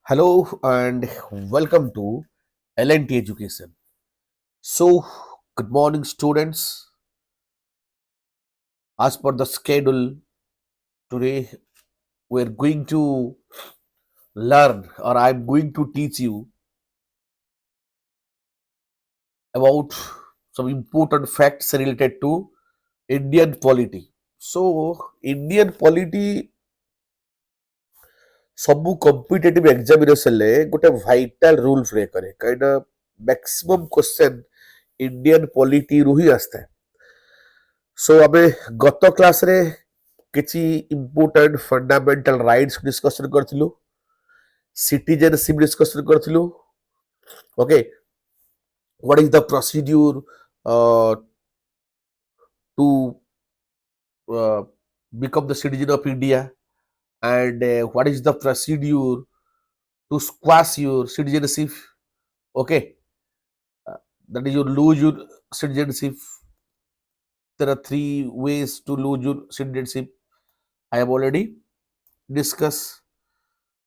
Hello and welcome to L&T Education. So, good morning, students. As per the schedule, today we're going to learn, or I'm going to teach you about some important facts related to Indian polity. So, Indian polity ସବୁ competitive ଏକ୍ସାମିନେସନରେ ଗୋଟେ vital rule play କରେ କାହିଁକିନା maximum question Indian ପଲିଟିରୁ ହିଁ ଆସିଥାଏ। Show ଆମେ ଗତ କ୍ଲାସରେ କିଛି ଇମ୍ପୋର୍ଟାଣ୍ଟ ଫଣ୍ଡାମେଣ୍ଟାଲ ରାଇଟ୍ସ ଡିସ୍କସନ କରିଥିଲୁ, ସିଟିଜେନସିପ ଡିସ୍କସନ କରିଥିଲୁ। Okay, what is the procedure to become the citizen of India, and what is the procedure to squash your citizenship? Okay, that is you lose your citizenship. There are three ways to lose your citizenship. I have already discussed: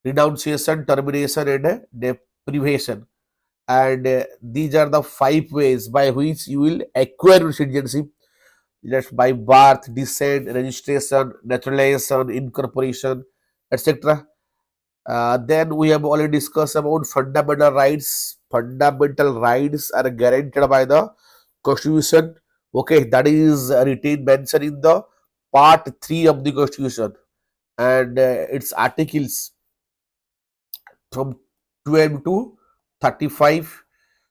renunciation, termination, and deprivation. And these are the 5 ways by which you will acquire your citizenship. That's by birth, descent, registration, naturalization, incorporation, etc. Then we have already discussed about fundamental rights. Fundamental rights are guaranteed by the Constitution. Okay, that is written mentioned in the Part 3 of the Constitution, and its articles from 12 to 35.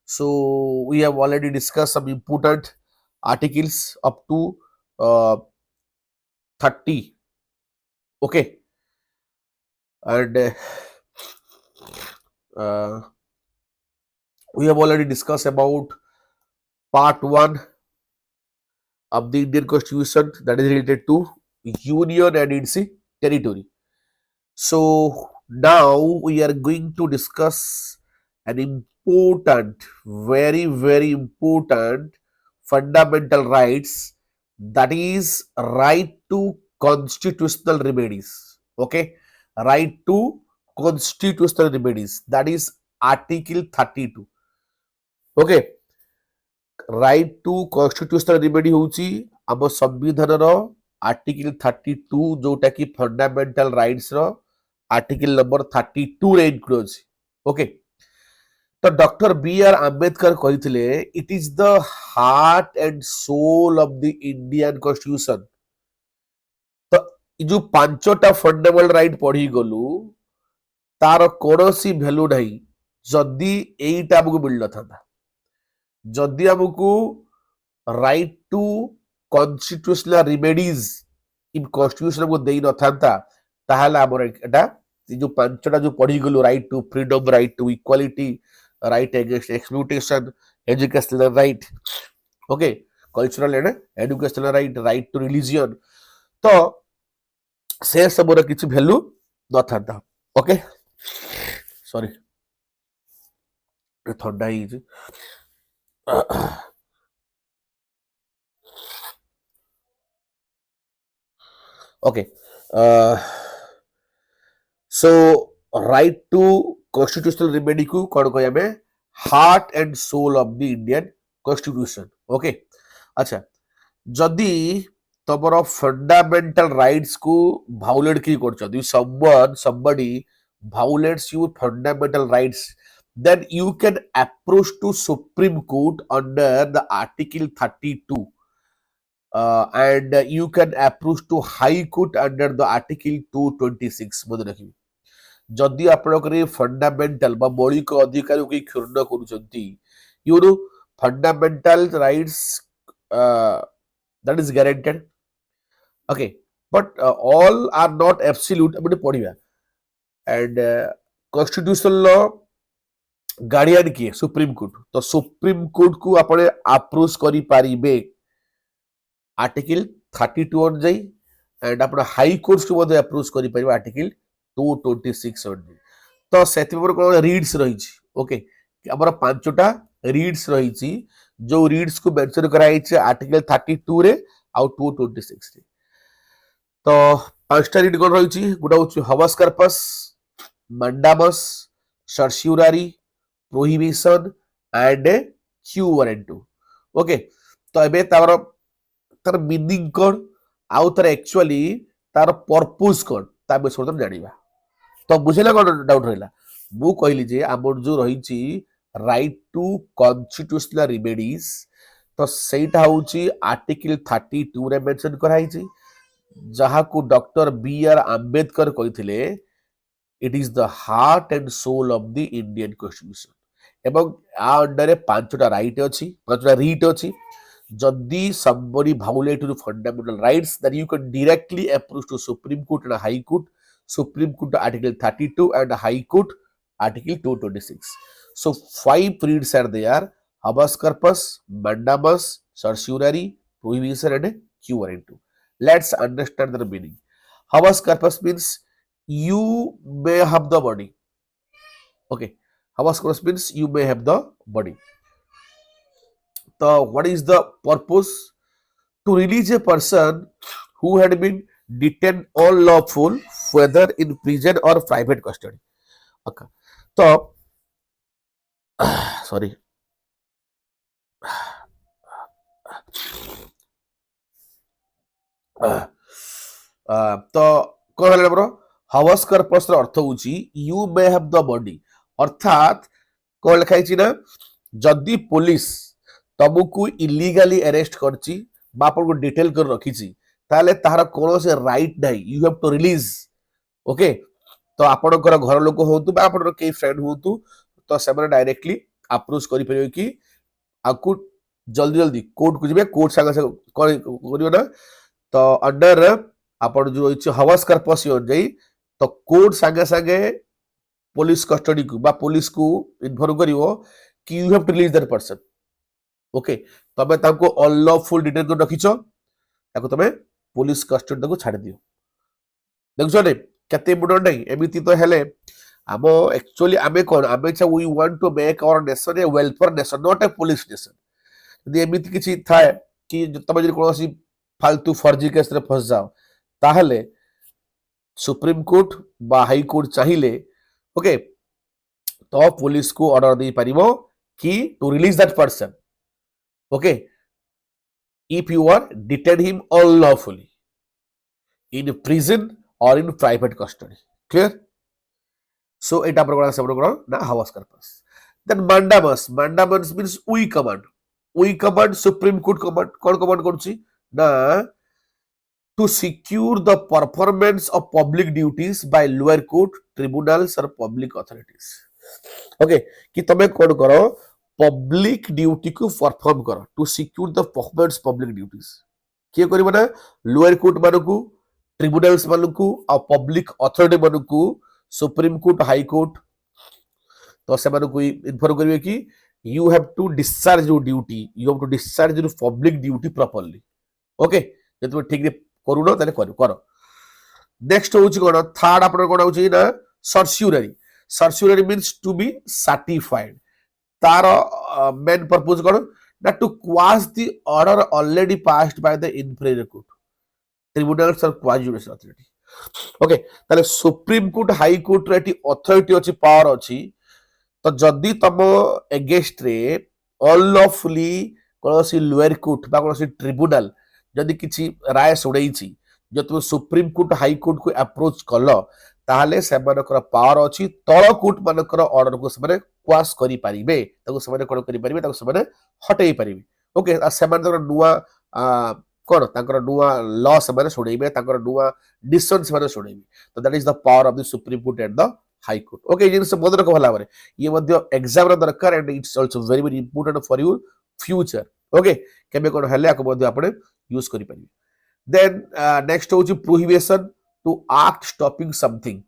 So we have already discussed some important articles up to 30. Okay, and we have already discussed about part 1 of the Indian Constitution, that is related to union and its territory. So now we are going to discuss an important, very important fundamental rights, that is right to constitutional remedies. Okay, right to constitutional remedies, that is Article 32. Okay, right to constitutional remedy ହଉଛି ଆମ ସମ୍ବିଧାନର article 32, ଯୋଉଟା କି fundamental rights ର article number 32 ରେ include ଅଛି। Okay, ତ doctor B.R. Ambedkar କହିଥିଲେ ଇଟ୍ ଇଜ ଦ ହାର୍ଟ ଆଣ୍ଡ ସୋଲ ଅଫ ଦ ଇଣ୍ଡିଆନ କନଷ୍ଟିଟ୍ୟୁସନ। ତ ଏ ଯୋଉ 5ଟା ଫଣ୍ଡାମେଣ୍ଟାଲ ରାଇଟ୍ ପଢି ଗଲୁ, ତାର କୌଣସି ଭ୍ୟାଲୁ ନାହିଁ ଯଦି ଏଇଟା ଆମକୁ ମିଳିନଥାନ୍ତା। ଯଦି ଆମକୁ right to constitutional remedies in constitution ଆମକୁ ଦେଇ ନଥାନ୍ତା, ତାହେଲେ ଆମର ଏଟା ଯୋଉ 5ଟା ଯୋଉ ପଢିଗଲୁ, right to freedom, right to equality, right against exploitation, educational right, okay, cultural and educational right, right to religion, ତ ସେ ସବୁର କିଛି ଭ୍ୟାଲୁ ନଥାନ୍ତା। ଓକେ, ସରି ଥଣ୍ଡା ହେଇଛି। Okay, so right to constitutional remedy ku कौन कहबे heart and soul of the Indian constitution. Okay, अच्छा, जदि तमरो fundamental rights को violate की करछो, somebody violates your fundamental rights, then you can approach to Supreme Court under the Article 32. And you can approach to High Court under the Article 226. মনে রাখিবে, যদি আপনার fundamental বা মৌলিক অধিকারকে ক্ষুণ্ণ করুଛନ୍ତି, you know, fundamental rights that is guaranteed. Okay, but all are not absolute. ଆମେ ପଢିବା, and constitutional law ଗାର୍ଡିଆନ କିଏ? Supreme court. ତ ସୁପ୍ରିମ କୋର୍ଟ କୁ ଆପଣ ଆପ୍ରୋଚ କରି ପାରିବେ आर्टिकल 32 अनुଯାୟୀ, एंड आप हाई कोर्ट को अप्रोच कर आर्टिकल 226 अनुଯାୟୀ। तो से कौन रीड्स रही, ओके, आम 5टा रीड्स रही, जो रीड्स को मेंशन कराई आर्टिकल 32 रे आउ 226 रे। तो 5टा रीड कौन रही, गोटा हूँ habeas corpus, mandamus, certiorari, prohibition and Q warrant 2. Okay तो एबे तार मीनिंग कोन आउ तार एक्चुअली तार पर्पस कोन ता बिषय तुम जानिबा तो बुझेला कोन डाउट रहला मु कहली जे हमर जो रहिची राइट टू कॉन्स्टिट्यूशनल रिमेडीज तो सेटा होची आर्टिकल 32 रे मेंशन कराइची जहा को डॉक्टर बी आर आंबेडकर कहिथिले it is the heart and soul of the Indian constitution एवं आ अंडर पांचटा राइट अछि पांचटा रीट अछि जदि somebody violate your fundamental rights then you can directly approach to Supreme Court and High Court. Supreme Court Article 32 and High Court Article 226. So 5 reads are there: habeas corpus, mandamus, certiorari, prohibition and Q warrant 2. Let's understand the meaning. Habeas corpus means you may have the body. Okay, habeas corpus means you may have the body. So what is the purpose? To release a person who had been detained unlawful, whether in prison or private custody. Okay. So, sorry. तो कौन है bro house corpus ର अर्थ होची you may have the body अर्थात कौन लिखा है ना जदि पुलिस तुमको इलीगली अरेस्ट करची बा आपन को डिटेल कर रखीची ताले तार कोनो से राइट नाही you have to release okay तो आपनकर घर लोक होतु बा आपनकर के फ्रेंड होतु तो सेमने डायरेक्टली अप्रोच करि परियो कि आकु जल्दी जल्दी कोर्ट को जिबे कोर्ट संग से करियो ना तो अंडर आपण जो इछ हाउस corpus जाई तो कोर्ट संगे संगे पुलिस कस्टडी को बा पुलिस को इन्फॉर्म करियो कि you have to release that person okay तबे ताको अनलॉफुल डिटेन को रखिछो ताको तबे पुलिस कस्टडी ताको छाड़ दियो देखछो ने केते बुडो नै एमिति तो हेले आबो एक्चुअली आमे कोन आमे चा we want to make our nation a welfare nation not a police nation यदि एमिति किछि थाए कि तबे जदि कोनोसी फालतू फर्जी केस रे फस जाओ ताहले सुप्रीम कोर्ट बा हाई कोर्ट चाहिए ओके तो पुलिस को ऑर्डर दे पारिबो कि to release that person okay if you are detain him unlawfully in prison और in private custody clear so एटा प्रोग्राम सब प्रोग्राम ना habeas corpus then mandamus means we command Supreme Court command कोन command करछि ना to secure the performance of public duties by lower court, tribunals or public authorities. Okay, कि तमे कोन करो public duty को perform करो to secure the performance public duties. किए करिबो ना lower court मानकु tribunals मानकु आ public authority मानकु supreme court high court तो से मानकु इन्फॉर्म करिवे कि you have to discharge your duty, you have to discharge your public duty properly. Okay, जे तुम ठीक करूनो ताले करो नेक्स्ट होची कोन थर्ड आपन कोन होची ना certiorari means to be certified तार मेन पर्पस कोन ना to quash the order already passed by the inferior court tribunals or quasi judicial authority okay ताले सुप्रीम कोर्ट हाई कोर्ट रे अथॉरिटी अछि पावर अछि तो जदी तम अगेंस्ट रे अनलॉफुली कोनोसी लोअर कोर्ट बा कोनोसी ट्रिब्यूनल जदि किछि राय सुडैछि जो तुम सुप्रीम कोर्ट हाई कोर्ट को अप्रोच कल ताहले सेमानकर पावर अछि तळ कोर्ट मानकर ऑर्डर को सेमाने क्वाश करि परिबे ताको सेमाने कोन करि परिबे ताको सेमाने हटै परिबे ओके आ सेमानकर नुवा कोन ताकर नुवा लॉ सेमाने सुडैबे ताकर नुवा डिसिजन सेमाने सुडैबे तो that is the power of the Supreme Court and the High Court okay जिन से बोधर को भला बारे ये मध्य एग्जाम रे दरकार and it's also very very important for your future okay केबे कोन हले आको मध्य आपने यूज करि परिबे देन नेक्स्ट होची prohibition to act stopping something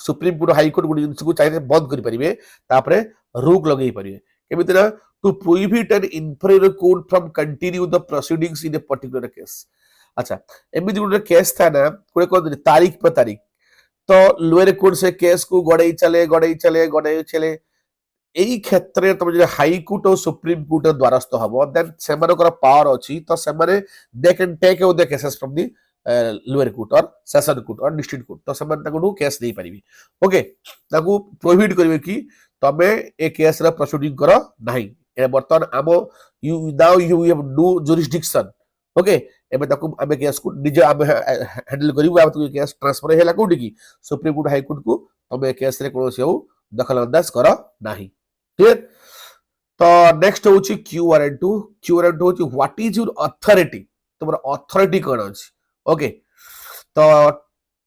Supreme court high Court गुडी जिंस को चाहिए बंद करि परिबे तापरे रोक लगेई परिबे केमिति ना to prohibit an inferior court from continue the proceedings in a particular case अच्छा एमिति गुडी केस था ना कोई कोन तारीख पे तारीख तो लोअर कोर्ट से केस को गड़े चले एई क्षेत्र तुम जे हाई कोर्ट और सुप्रीम कोर्ट द्वारस्थ हबो देन सेमानकर पावर अछि तो सेमाने they can take away the cases from the lower court और सेशन कोर्ट और डिस्ट्रिक्ट कोर्ट तो से केस नहीं पारि ओके प्रोहिबिट करेंगे कि तमें ए केस प्रोसीडिंग कर ना बर्तमान आम you now you have no jurisdiction okay एबे ताकू आमे केस को निजे आमे हैंडल करिवु आ केस ट्रांसफर हैला कोठी की सुप्रीम कोर्ट हाई कोर्ट को तमे केस रे कोनोसी हो दखल अंदाज कर नाही क्लियर तो नेक्स्ट होची क्यू आर एन टू होची व्हाट इज योर अथॉरिटी तुमर अथॉरिटी कोन अछि ओके तो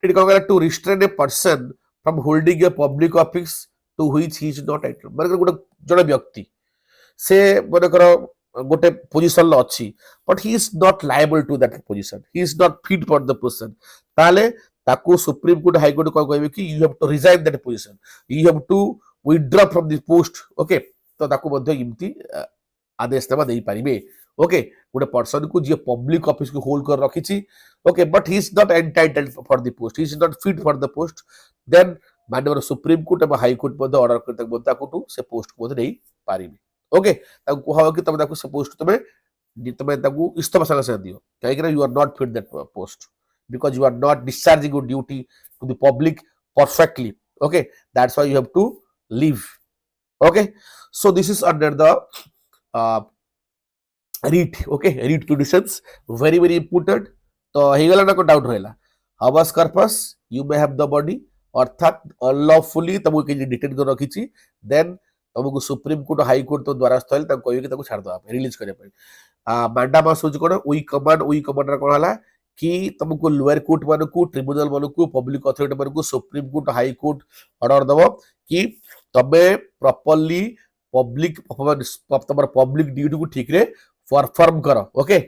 इट कहला to restrain a person from holding a public office to which he is not entitled मतलब गोटे जण व्यक्ति से मनकर गोटे पोजिशन अच्छी but he is not liable to that position he is not fit for the position ताले ताकू सुप्रीम कोर्ट हाई कोर्ट कहबे कि you have to resign that position you have to withdraw from the post okay तो ताकू मध्ये इमती आदेशनामा दे पारिबे okay गोटे person को जे पब्लिक ऑफिस को होल्ड कर रखी okay but he is not entitled for the post he is not fit for the post then माननीय सुप्रीम कोर्ट एवं हाई कोर्ट मध्ये ऑर्डर करते ताकू से पोस्ट को नहीं पारिबे ओके कह कि तुम से पोस्ट तुम इस्तफा संगे संगे दियो कहीं you are not fit that post because you are not discharging your duty to the public perfectly okay that's why you have to leave okay so this is under the writ okay writ petitions very very important तो हेगला ना को doubt रहला habeas corpus you may have the body अर्थात unlawfully तुमको के detain कर रखी देन तुमको सुप्रीम कोर्ट हाई कोर्ट तो द्वारा स्थल कह कि छाड़ दवा रिलीज करने मैंडामास हूँ कौन वी कमांडर कौन है कि तुमको लोअर कोर्ट मान को ट्रिब्यूनल मान को पब्लिक अथॉरिटी मान को supreme court high court order दब कि तमें प्रॉपर्ली पब्लिक तुम पब्लिक ड्यूटी को ठीक रे परफॉर्म कर ओके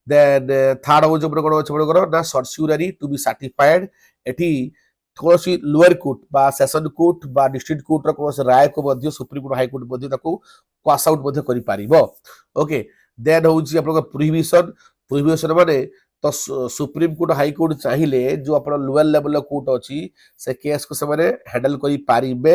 देन थर्ड हो कौन अच्छे ना सर्स्यूरारी टू बी सर्टिफाइड एटी कौन लोअर कोर्ट बा सेशन कोर्ट बा डिस्ट्रिक्ट कोर्ट रो कौन राय को सुप्रीम कोर्ट हाई कोर्ट मध्ये ताको पास आउट करि पारिबो ओके देन होची आपन प्रोहिबिशन माने तो सुप्रीम कोर्ट हाई कोर्ट चाहिए जो आप लोअर लेवल कोर्ट अच्छी से केस को से हैंडल करि पारिबे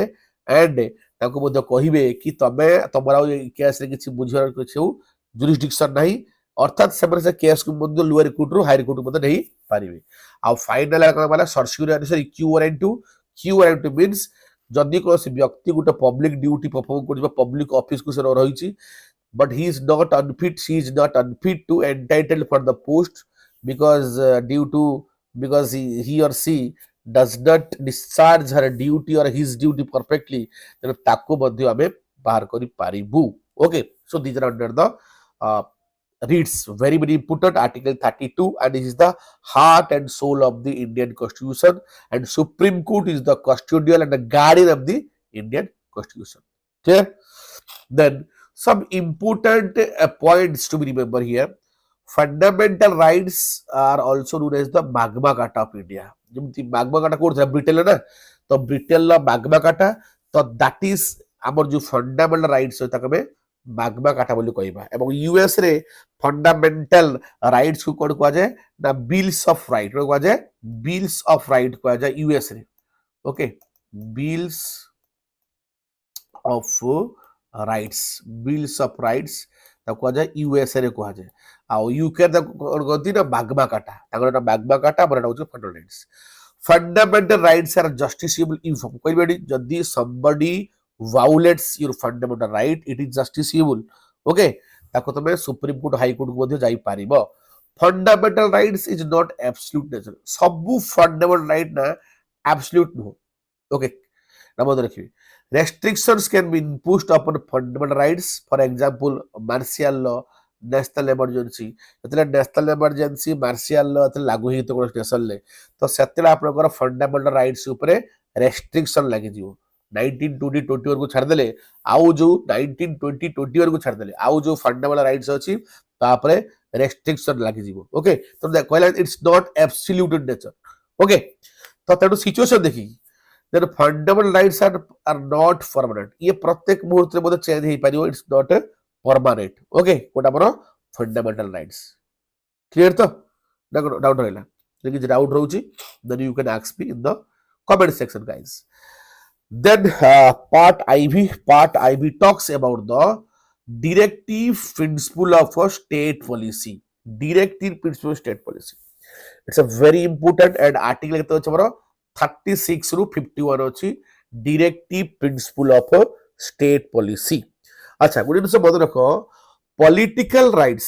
एंड ताको मध्ये कहिबे कि तमे तमरा केस रे किछि बुझियार किछु जुरिस्डिक्शन नाही अर्थात से केस को मध्ये लोअर कोर्ट रो हाई कोर्ट मध्ये नहीं पारिबे आ फाइनल वाला certiorari quo warranto means जदि कौन व्यक्ति गोटे पब्लिक ड्यूटी परफॉर्म कर पब्लिक ऑफिस को रही but he is not unfit she is not unfit to entitled for the post because due to because he or she does not discharge her duty or his duty perfectly then ताको मध्ये आमे बाहर करि पारिबु okay so these are under the uh, reads very very important article 32 and this is the heart and soul of the Indian constitution and supreme court is the custodial and the guardian of the Indian constitution clear then some important points to be remember here fundamental rights are also known as the Magna Carta of India जमती Magna Carta कोड Britain ना तो Britain ला Magna Carta तो that is हमर जो fundamental rights होता कमे मैग्मा कार्टा बोली कहबा एवं यूएस रे फंडामेंटल राइट्स को कोड कहा जाए ना बिल्स ऑफ राइट को कहा जाए बिल्स ऑफ राइट कहा जाए यूएस रे ओके बिल्स ऑफ राइट्स कहा जाए यूएसए रे कहा जाए आउ यूके कहती ना Magna Carta Magna Carta fundamental rights fundamental rights are justiciable if कहबे जदी somebody violates your fundamental right it is justiciable okay ताको तमे सुप्रीम कोर्ट हाई कोर्ट को मध्ये जाई पारिबो fundamental rights is not absolute nature सब फंडामेंटल राइट ना एब्सोल्यूट नो ओके नमद रखिबे restrictions can be imposed upon fundamental rights for example martial law national emergency जतले national emergency martial law तले लागू ही तो कोन स्टेशन ले तो सेतले आपनकर फंडामेंटल राइट्स ऊपर रेस्ट्रिक्शन लागि जिवो 1920 को छाड़ देले आउ जो 1920 को छाड़ देले आउ जो फंडामेंटल राइट्स अछि तापरे रेस्ट्रिक्शन लागि जिवो ओके तो कहला it's not absolute in nature okay तो तेडु सिचुएशन देखि then fundamental rights are not permanent ये प्रत्येक मुहूर्त रे मध्ये चेंज हे पारियो इट्स नॉट परमानेंट ओके कोटा हमर फंडामेंटल राइट्स क्लियर तो डाउट रहला लेकिन डाउट रहउची then you can ask me in the comment section guys then part IV talks about the directive principle of a state policy directive principle of state policy it's a very important and article केते अछि हमर 36 रु 51 अछि directive principle of state policy. अच्छा good जिनिस मन रख political rights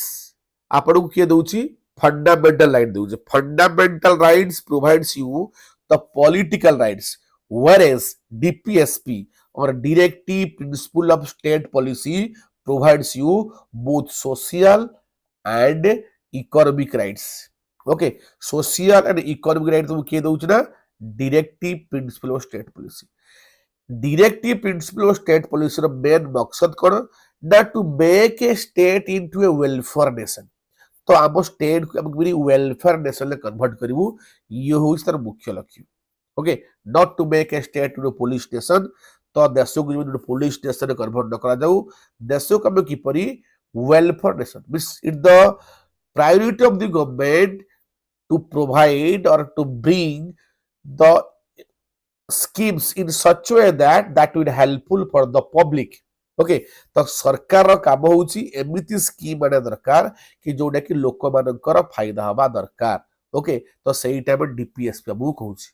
आपन को किए दउछि फंडामेंटल राइट दउछि fundamental rights provides you the political rights whereas DPSP or directive principle of state policy provides you both social and economic rights. Okay, social and economic rights तुम किए दउछि ना directive principle of state policy. Directive principle of state policy ର main मकसद कौन ना to make a state into a welfare nation. तो आम state को हम वेलफेयर नेशन कन्वर्ट करू ये हूँ तार मुख्य लक्ष्य। Okay not to make a state to police station तो देश को पुलिस स्टेशन कन्वर्ट न करा जाऊ देश को हम किपरि welfare nation means it the priority of the government to provide और to bring the schemes in such a way that will helpful for the public. Okay तो सरकार काम होउची एमिति स्कीम माने दरकार कि जोडा कि लोक मानकर फायदा हवा दरकार। ओके तो सही टाइम डीपीएसपी हमहु कहूची।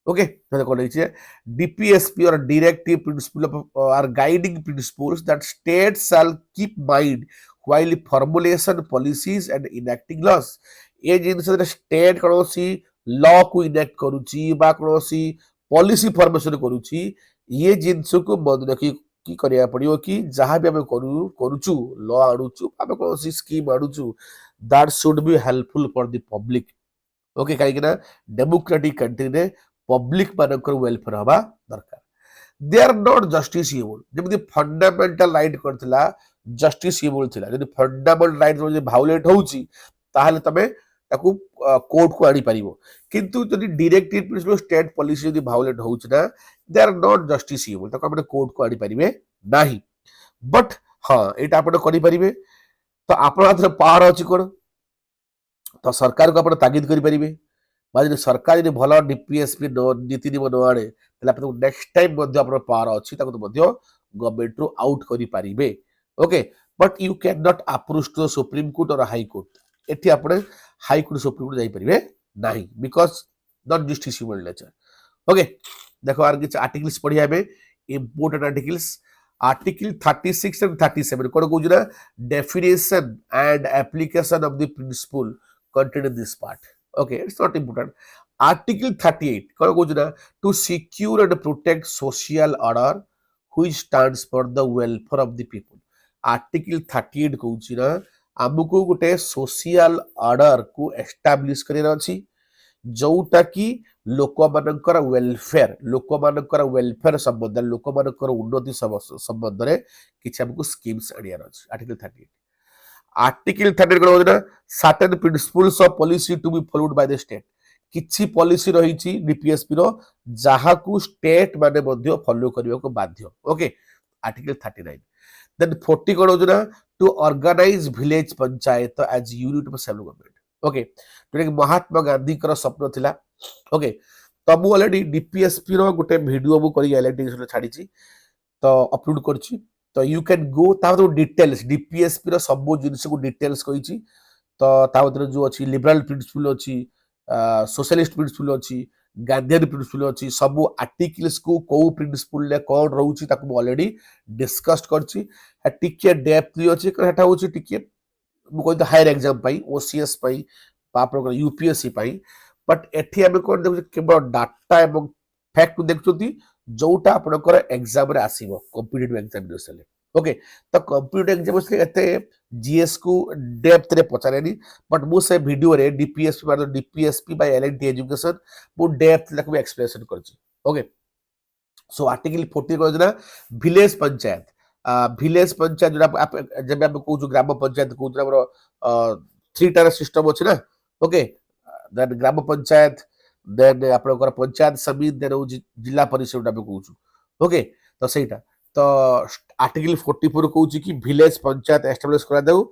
ओके तो कोन होइछे DPSP or directive principle are guiding principles that state shall keep mind while formulation policies and enacting laws. ए जिनस स्टेट कोनोसी लॉ को इनैक्ट करूची बा कोनोसी पॉलिसी फॉर्मेशन करूची ये जिनस को मन रखी की करिया पड़ियो कि जहां भी हम करूचु लॉ आनुचु हम कोनोसी स्कीम आनुचु that should be helpful for the public. Okay काहे कि ना डेमोक्रेटिक कंट्री ने पब्लिक मानकर वेलफेयर हवा दरकार। दे आर नॉट जस्टिसेबल जेमि फंडामेंटल राइट करथिला जस्टिसेबल थिला जदि फंडामेंटल राइट जे भायोलेट होउची ताहाले तमे ताकू कोर्ट को आनी पारिबो किंतु जदि डायरेक्टिव प्रिंसिपल स्टेट पॉलिसी जदि भायोलेट होउची ना दे आर नॉट जस्टिसेबल ताको आपण कोर्ट को आनी पारिबे नाही बट हां एटा आपण करि पारिबे तो आपण हाथ पावर अछि कोन तो सरकार को आपण तागिद करि पारिबे बाजरे सरकार जदि भलो डीपीएसपी नीति नियम न आणे तले आपण नेक्स्ट टाइम मध्ये आपण पावर अछि ताको मध्ये गवर्नमेंट रो आउट करि पारिबे। Okay but you can not approach to supreme court or high court एठी आपण हाई कोर्ट सुप्रीम कोर्ट जाई परिबे नाही because not justiciable nature. Okay देखो आर किछ आर्टिकल्स पढिया में इंपोर्टेंट आर्टिकल्स आर्टिकल 36 एंड 37 कोन कहू ना definition and application of the principle contained in this part. Okay it's not important. Article 38 कोन कहू ना to secure and protect social order which stands for the welfare of the people. Article 38 कहू ना आमको गोटे सोशल ऑर्डर को establish career अछि जोटा कि लोक मानकर वेलफेयर संबंध लोक मानकर उन्नति संबंध रे किछ हमको स्कीम्स आनियर अछि। आर्टिकल 38 आर्टिकल 38 कोन होना certain principles of policy to be followed by the state किछि पॉलिसी रहिछि डीपीएसपी रो जहा को स्टेट माने मध्ये फॉलो करियो को बाध्य। ओके आर्टिकल 39 देन 40 कोन होना to organise village panchayat as unit of self government. Okay तो महात्मा गांधी कर स्वप्न थिला। ओके तो मु ऑलरेडी डीपीएसपी रो गोटे वीडियो मु करी एलएनटी छाड़ी तो अपलोड करछि तो यू कैन गो ता तो डिटेल्स डीपीएसपी रो सब जिनिस को डिटेल्स कहिछि तो ता भीतर जो अछि लिबरल प्रिंसिपल अछि सोशलिस्ट प्रिंसिपल अछि गांधीयन प्रिंसिपल अछि सब आर्टिकल्स को को प्रिंसिपल ले कोन रहउछि ताको ऑलरेडी डिस्कस करछि टिके डेप्थ अछि हेटा होछि टिके मु कहत हायर एग्जाम पाई ओसीएस पाई पापर यूपीएससी पाई बट एठी हम कोन देखु केवल डाटा एवं फैक्ट देखुती जोटा आपनकर एग्जाम रे आसीबो कॉम्पिटिटिव एग्जामिनेशन। ओके तो कॉम्पिटिटिव एग्जामिनेशन एते जीएस को डेप्थ रे पचारेनी बट मु से वीडियो रे डीपीएसपी मतलब डीपीएसपी बाय एलएनटी एजुकेशन मु डेप्थ लक एक्सप्लेनेशन करछि। ओके सो आर्टिकल 40 को जना विलेज पंचायत विलेज पंचायत जोड़ा जब हम कहू ग्राम पंचायत कहू हमर 3 टायर सिस्टम अछि ना। ओके देन ग्राम पंचायत देन आपनकर पंचायत समिति देन जिला परिषद हम कहू। ओके तो सेटा तो आर्टिकल 44 कहू कि विलेज पंचायत एस्टैब्लिश करा देउ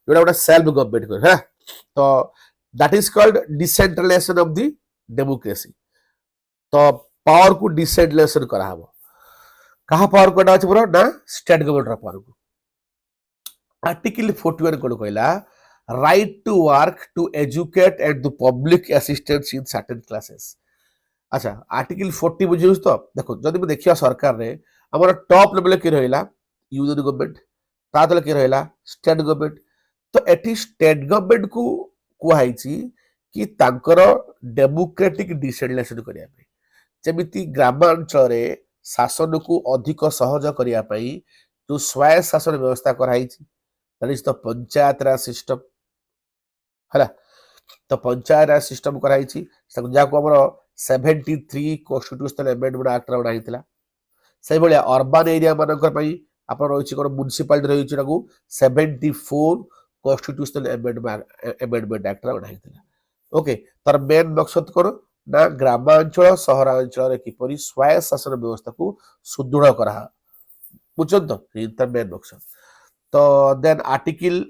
जोड़ा गोटा सेल्फ गवर्नमेंट कर हां तो that is called decentralisation of the democracy. तो पावर को डिसेंट्रलाइजेशन करा हबो कहा पावर कोटा अछि ना स्टेट गवर्नमेंट पावर को। आर्टिकल 41 कोन कहला right to work, to educate and to public assistance in certain classes. अच्छा आर्टिकल 40 बुझिउस तो देखो जदि मैं देखिया सरकार रे हमर टॉप लेवल के रहला यूनियन गवर्नमेंट ता तले के रहला स्टेट गवर्नमेंट तो एठी स्टेट गवर्नमेंट को कुहाइची कि तांकर डेमोक्रेटिक डिसेंट्रलाइजेशन करिया पे जेमिति ग्रामांचल रे शासन को अधिक सहज करिया पई जो स्वायत्त शासन व्यवस्था कराइची that is the panchayat raj system हला तो पंचायत राज सिस्टम कराइची जाको हमर 73 कॉन्स्टिट्यूशनल अमेंडमेंट एक्ट रा बनाइतिला से भलिया अर्बन एरिया मानकर पई आपण रहिछि कोन म्युनिसिपालिटी रहिछि ताकू 74 कॉन्स्टिट्यूशनल अमेंडमेंट एक्ट रा बनाइतिला ओके तर मेन मकसद कोन ना ग्रामांचल सहरांचल रे किपरि स्वायत्त शासन व्यवस्था को सुदृढ़ करा बुझन तो तर मेन मकसद तो देन आर्टिकल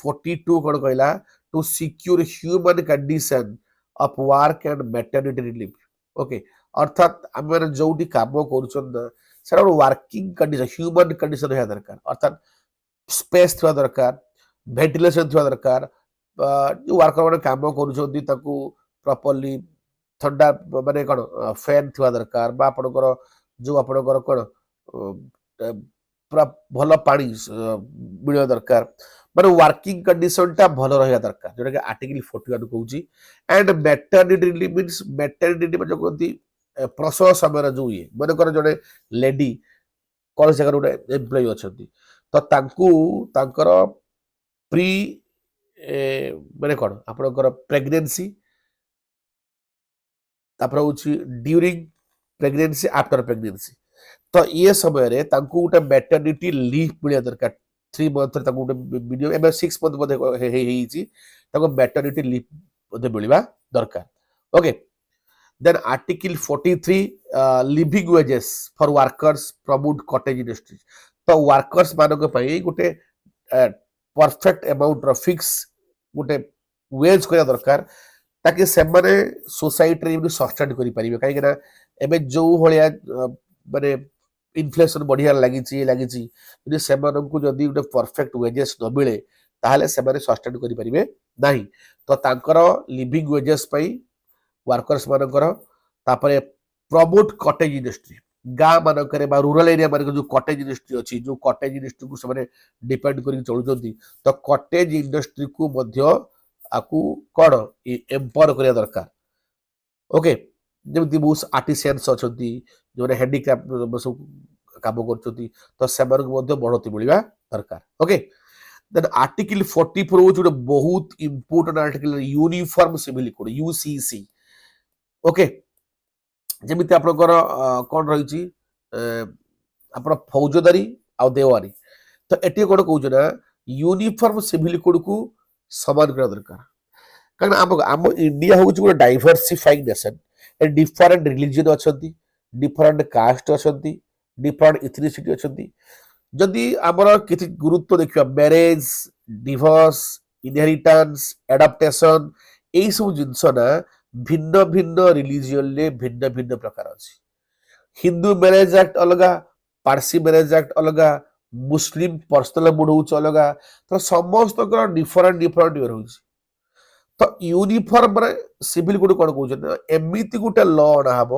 42 कोन कहला to secure human condition of work and maternity relief okay अर्थात आम जो काम कर वर्किंग कंडीशन ह्यूमन कंडीशन रहा दरकार अर्थात स्पेस थवा दरकार वेंटिलेशन थवा दरकार जो वर्कर मैंने काम करपरली ठंडा माने कौन फैन थवा दरकार बा आपनकर जो आपनकर कौन पूरा भल पानी मिलवा दरकार माने वर्किंग कंडीशन टा भल रहा दरकार जोटा कि आर्टिकल 41 कहूची and maternity relief means maternity जो कहती प्रसव समय जो ये मन कर जड़े लेडी कौन से गोटे एम्प्लॉय अच्छा तो तांकर प्री माने कौन आपनकर pregnancy during pregnancy after pregnancy तो ये समय गोटे मैटरनिटी लीव मिलवा दरकार 3 मंथ गोटे मिनिमम एम 6 मंथ मैटरनिटी लीव मिलवा दरकार okay then article 43 living wages for workers promote cottage industry तो वर्कर्स मानक पई गोटे परफेक्ट अमाउंट रो फिक्स गोटे वेज करा दरकार ताकि से माने सोसाइटी रे सस्टेन करि परिबे काहे कि ना एबे जो होलिया माने इन्फ्लेशन बढ़िया लगी यदि से जदि गोटे परफेक्ट वेजेस न मिले ताहले से माने सस्टेन करि परिबे नाही तो तांकर लिविंग वेजेस पई वर्कर्स मानकर तापरे प्रमोट कॉटेज इंडस्ट्री गाँ मानकर बा रूरल एरिया मानक जो कॉटेज इंडस्ट्री अच्छी जो कॉटेज इंडस्ट्री को से डिपेंड कर चलुचंती तो कॉटेज इंडस्ट्री को मध्य आकु कौन एम्पावर करिया दरकार ओके जमी बहुत आर्टिसियंस अच्छा जो हैंडीक्राफ्ट सब काम कर तो से बढ़ती मिलवा दरकार ओके देन आर्टिकल 44 हूँ गोटे बहुत important article uniform civil code UCC okay जमीती आपनकर कौन रही आप फौजदारी आ देवारी तो एटी कौन कौन ना यूनिफॉर्म सिविल कोड को समान करा दरकार कारण आम इंडिया हूँ गोटे डाइवर्सिफाइंग नेशन डिफरेंट रिलीजन अच्छा डिफरेंट कास्ट अच्छा डिफरेंट इथनिसिटी अच्छा जदि आमर किसी गुरुत्व देखा मैरेज डिवोर्स इनहेरिटेंस एडाप्टेशन यही सब जिनस ना भिन्न भिन्न रिलीजियन ले भिन्न भिन्न प्रकार अच्छी हिंदू मैरेज एक्ट अलग पारसी मैरेज एक्ट अलग मुस्लिम पर्सनल मुड हूँ अलग तो समस्त डिफरेंट डिफरेंट वे रोचे तो यूनिफॉर्म सिविल कोड कौन कौन एमती गोटे लॉ अणाब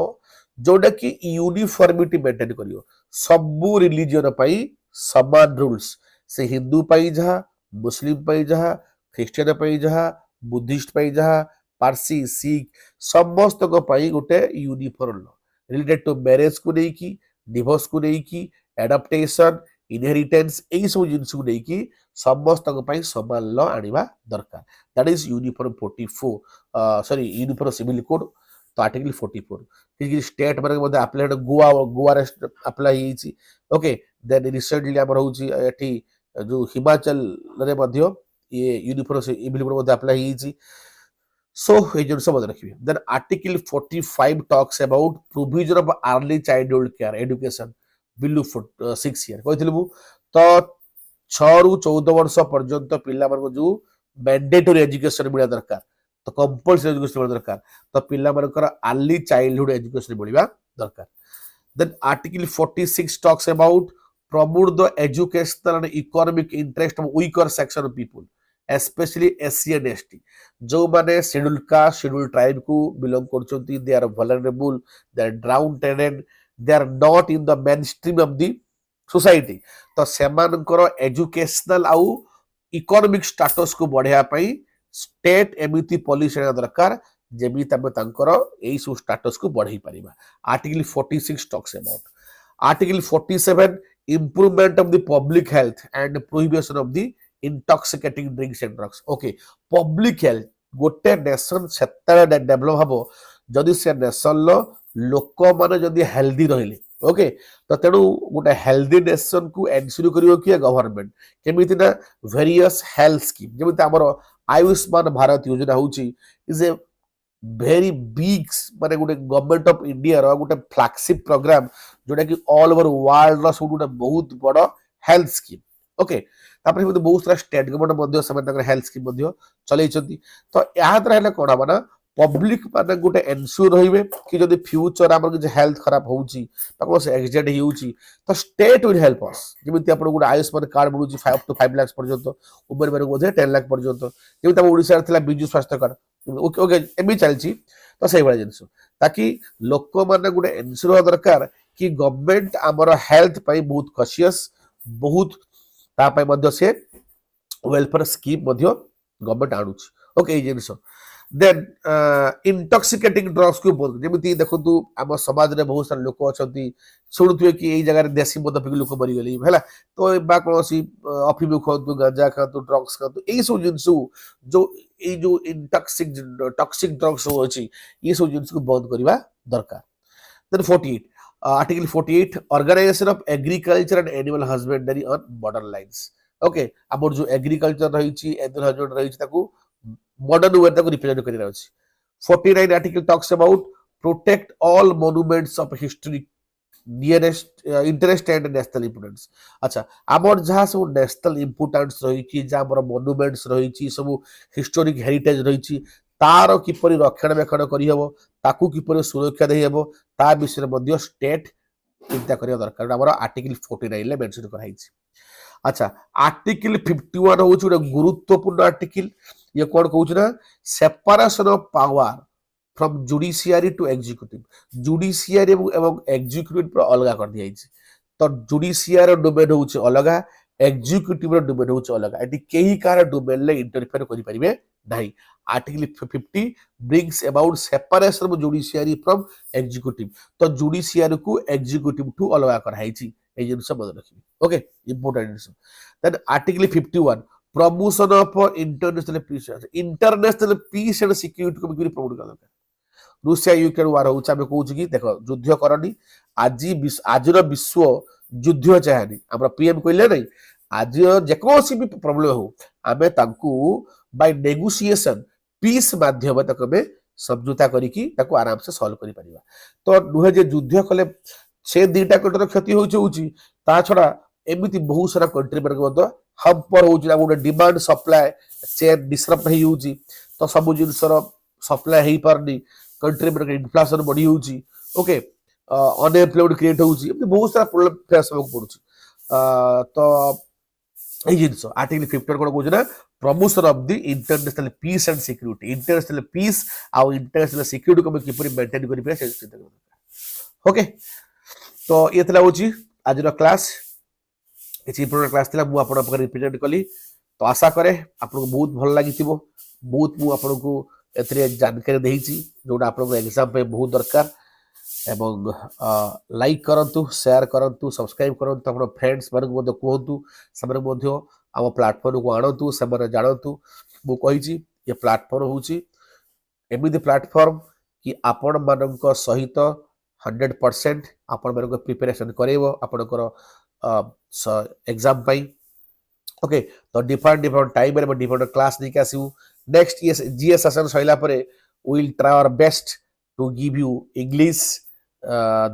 जोटा कि यूनिफॉर्मिटी मेंटेन कर सबू रिलीजन पाई समान रूल्स से हिंदू पाई जहाँ मुस्लिम पाई जहाँ ख्रिस्टियन पाई जहाँ बुद्धिस्ट पाई जहाँ पारसी सिख समस्त गोटे uniform law related to marriage को लेकिन डिवोर्स को लेकिन एडाप्टेशन इनहेरिटेंस यही सब जिनस को लेकिन समस्त समान लॉ आनिबा दरकार that is uniform 44 sorry uniform civil code तो आर्टिकल 44 कि स्टेट माने अप्लाई गोवा रे अप्लाई होईची ओके देन रिसेंटली हमर होची एठी जो हिमाचल रे मध्य ये यूनिफॉर्म सिविल कोड मध्ये अप्लाई होईची सो ये जिनस मत रखिबे then article 45 talks about provision of early childhood care education below 6 year कहथिलु मु तो 6 रु 14 वर्ष पर्यंत पिला मानको जो मैंडेटरी एजुकेशन मिला दरकार तो कंपल्सरी एजुकेशन मिला दरकार तो पिला मानकर अर्ली चाइल्डहुड एजुकेशन मिलवा दरकार then article 46 talks about promote the educational and economic interest of weaker section of people especially SC and ST जो माने शेड्यूल कास्ट शेड्यूल ट्राइब को बिलोंग करचोंती they are vulnerable they are downtrodden they are not in the mainstream of the society तो सेमानकर educational आउ economic status को बढ़ाया पई state एमिति पॉलिसी दरकार जेमिति आमे तांकर एई सु स्टेटस को बढ़ाई परिबा article 46 talks about article 47 improvement of the public health and prohibition of the intoxicating drinks and drugs okay public health गोटे नेशन सेतरे डेभलप हबो जदि से नेशन लो लोक माने जदि हेल्दी रहिले ओके तो तेणु गोटे हेल्दी नेशन को एनश्योर करियो कि गवर्नमेंट केमिति ना वेरियस हेल्थ स्कीम जेमिति हमर आयुष्मान भारत योजना होची इज ए very big माने गोटे गवर्नमेंट ऑफ इंडिया रो गोटे फ्लैगशिप प्रोग्राम जोटा कि ऑल ओवर वर्ल्ड रो गोटे बहुत बड़ हेल्थ स्कीम ओके तापर भी बहुत सारा स्टेट गवर्नमेंट मध्ये समय तक हेल्थ स्कीम मध्ये चलै छथि तो या द्वारा हेले कोन बना पब्लिक माने गोटे एन्श्योर होइबे कि जदि फ्यूचर हमर जे हेल्थ खराब होउची ताको से एक्सीडेंट हिउची तो स्टेट विल हेल्प अस जेमिति आपण गोटे आयुष्मान कार्ड मिलुची 5 to 5 लाख पर्यंत उबर मेरे मध्ये 10 लाख पर्यंत जेमिति हम ओडिसा रे थिला बिजु स्वास्थ्य कार्ड ओके ओके एमि चलची तो सही बड़ा जिंस ताकि लोक माने गोटे एन्श्योर हो दरकार कि गवर्नमेंट हमर हेल्थ पई बहुत कॉशियस बहुत ता पई मध्ये से वेलफेयर स्कीम मध्ये गवर्नमेंट आनुची ओके ए जिंस देन इंटॉक्सिकेटिंग ड्रग्स को बोल जेमिति देखंतु हम समाज रे बहुत सारा लोक अछंती सुनुथुए कि एई जगह रे देसी मद पिक लोक मरि गेली हैला तो बा कोनसी अफीम खंतु गांजा खातु ड्रग्स खातु एई सब जिंसु जो एई जो टॉक्सिक ड्रग्स होची ये सब जिंस को बंद करबा दरकार then 48 article 48 organisation of agriculture and animal husbandry on border lines okay हमर जो एग्रीकल्चर रहिची एनिमल हस्बेंडरी रहिची ताकू modern way ताको रिप्रेजेंट करि रहछि 49 article talks about protect all monuments of history nearest interest and national importance अच्छा हमर जहा सब नेशनल इंपोर्टेंस रही कि जा हमर मोनुमेंट्स रही छी सब हिस्टोरिक हेरिटेज रही छी तार किपरि रक्षणाबेक्षण करि हबो ताकू किपरि सुरक्षा देहि हबो ता विषय मध्ये स्टेट चिंता करिया दरकार हमर आर्टिकल 49 ले मेंशन कराई छी अच्छा आर्टिकल 51 होउछ ଗୋଟେ गुरुत्वपूर्ण आर्टिकल ये कोन कहउछ ना separation of power from judiciary to executive judiciary एवं एग्जीक्यूटिव पर अलगा कर दिया छै तो जुडिशियरी डोमेन होउछ अलगा एग्जीक्यूटिव डोमेन होउछ अलगा एटी केही कार डोमेन ले इंटरफेयर करि परिबे नाही article 50 brings about separation of judiciary from executive तो जुडिशियरी को एग्जीक्यूटिव टू अलगा कराई छी ए जिंस मद रखिबे okay important then article 51 promotion of international peace and security को भी प्रमोट कर रूसिया यूक्रेन वार हो आमे कहूछ कि देखो युद्ध करनी आजिर विश्व युद्ध चाहेनी हमर पीएम कहले नहीं आज जेकोसी भी प्रॉब्लम हो आमे तांकू बाय नेगोशिएशन पीस माध्यम तक में समझौता करिकी ताको आराम से सॉल्व करि परिबा तो नुहे जे युद्ध कले से दीटा कंट्री क्षति होउची ता छडा एमिति बहुत सारा कंट्री पर हम पर होउची गोटे डिमांड सप्लाई चेन डिसरप्ट हे होउची तो सब जिनसर सप्लाई हे परनी कंट्री पर इन्फ्लेशन बढ़ी होउची ओके अनएम्प्लॉयमेंट क्रिएट होउची एमिति बहुत सारा प्रॉब्लम फेस होक पड़ुची तो ए जिनस आर्टिकल 50 कोन कहउची ना promotion of the international peace and security international peace आ इंटरनेशनल सिक्योरिटी को किपरि मेंटेन करि पे चिंता करबा ओके तो ये तला होची आज रो क्लास किसी इंपोर्टेंट क्लास थिला मु आपन पर रिप्रेजेंट कली तो आशा करे आपन बहुत भल लागिथिबो बहुत मु आपन को एतरे जानकारी देहिची जोडा आपन को एग्जाम पे बहुत दरकार एवं लाइक करंतु शेयर करंतु सब्सक्राइब करंतु आपन फ्रेंड्स माने को कहंतु समरे मध्ये हम प्लेटफॉर्म को आणंतु समरे जानंतु मु कहिची ये प्लेटफॉर्म होची एमिति प्लेटफॉर्म कि आपन मानक सहित 100% आपन मानक प्रिपरेशन करेबो आपन को एग्जाम पाई ओके तो डिफरेंट टाइम रे डिफरेंट क्लास नहीं आसू नेक्स्ट जीएस सेशन सइला परे we will try our best to give you English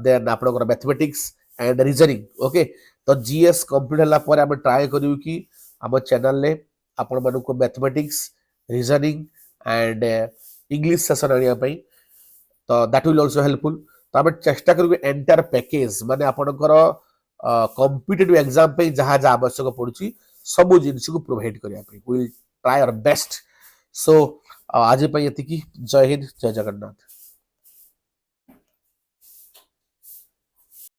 then आपन को मैथमेटिक्स एंड रीजनिंग ओके तो जीएस कंप्लीट हला परे हम ट्राई करियो कि हम चैनल ले आपन मानक को mathematics reasoning and English session आनिया पई तो दैट विल आल्सो हेल्पफुल तो हम चेष्टा करू एंटायर पैकेज माने आपनकर कॉम्पिटिटिव एग्जाम पे जहां जहां आवश्यक पड़ुची सब जिनिस को प्रोवाइड करिया पे will try our best. So आज ପାଇଁ ଏତିକି। ଜୟ ହିନ୍ଦ, ଜୟ ଜଗନ୍ନାଥ।